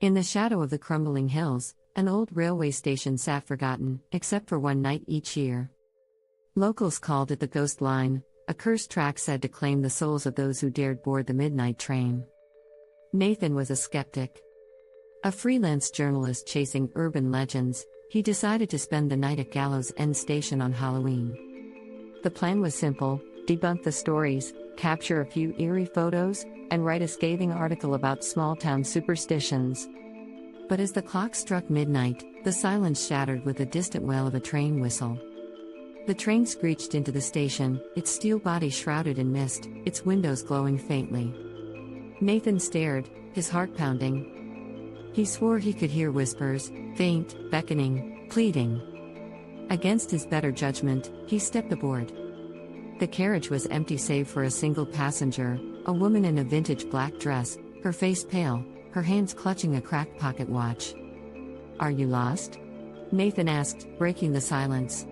In the shadow of the crumbling hills, an old railway station sat forgotten, except for one night each year. Locals called it the Ghost Line, a cursed track said to claim the souls of those who dared board the midnight train. Nathan was a skeptic. A freelance journalist chasing urban legends, he decided to spend the night at Gallow's end station on Halloween. The plan was simple: debunk the stories, capture a few eerie photos, and write a scathing article about small-town superstitions. But as the clock struck midnight, the silence shattered with the distant wail of a train whistle. The train screeched into the station, its steel body shrouded in mist, its windows glowing faintly. Nathan stared, his heart pounding. He swore he could hear whispers, faint, beckoning, pleading. Against his better judgment, he stepped aboard. The carriage was empty save for a single passenger, a woman in a vintage black dress, her face pale, her hands clutching a cracked pocket watch. "Are you lost?" Nathan asked, breaking the silence.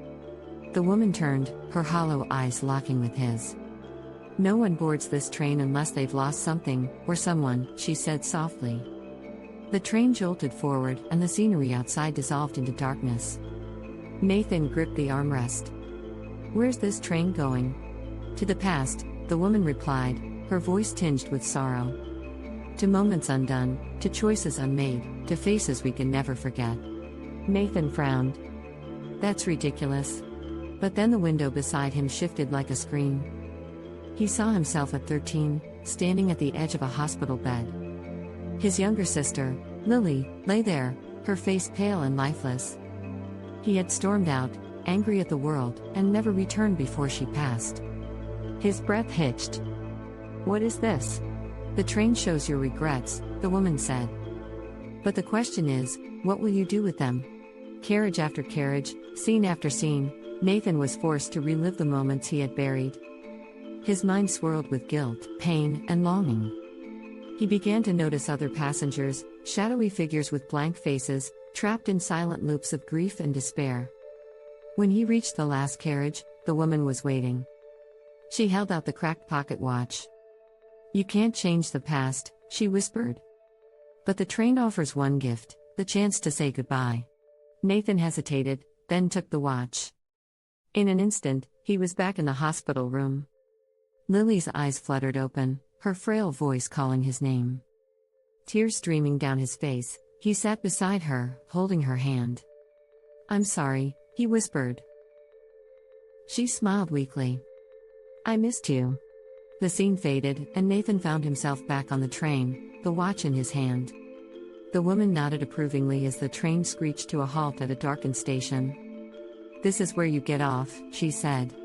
The woman turned, her hollow eyes locking with his. "No one boards this train unless they've lost something, or someone," she said softly. The train jolted forward, and the scenery outside dissolved into darkness. Nathan gripped the armrest. "Where's this train going?" "To the past," the woman replied, her voice tinged with sorrow. "To moments undone, to choices unmade, to faces we can never forget." Nathan frowned. "That's ridiculous." But then the window beside him shifted like a screen. He saw himself at 13, standing at the edge of a hospital bed. His younger sister, Lily, lay there, her face pale and lifeless. He had stormed out, angry at the world, and never returned before she passed. His breath hitched. "What is this?" "The train shows your regrets," the woman said. "But the question is, what will you do with them?" Carriage after carriage, scene after scene, Nathan was forced to relive the moments he had buried. His mind swirled with guilt, pain, and longing. He began to notice other passengers, shadowy figures with blank faces, trapped in silent loops of grief and despair. When he reached the last carriage, the woman was waiting. She held out the cracked pocket watch. "You can't change the past," she whispered. "But the train offers one gift, the chance to say goodbye." Nathan hesitated, then took the watch. In an instant, he was back in the hospital room. Lily's eyes fluttered open, her frail voice calling his name. Tears streaming down his face, he sat beside her, holding her hand. "I'm sorry," he whispered. She smiled weakly. "I missed you." The scene faded, and Nathan found himself back on the train, the watch in his hand. The woman nodded approvingly as the train screeched to a halt at a darkened station. "This is where you get off," she said.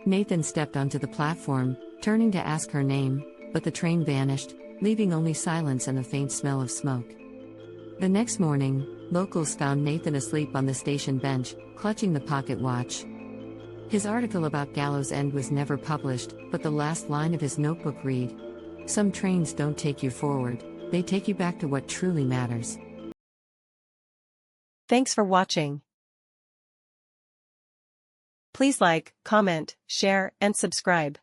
Nathan stepped onto the platform, turning to ask her name, but the train vanished, leaving only silence and a faint smell of smoke. The next morning, locals found Nathan asleep on the station bench, clutching the pocket watch. His article about Gallow's End was never published, but the last line of his notebook read, "Some trains don't take you forward, they take you back to what truly matters." Thanks for watching. Please like, comment, share, and subscribe.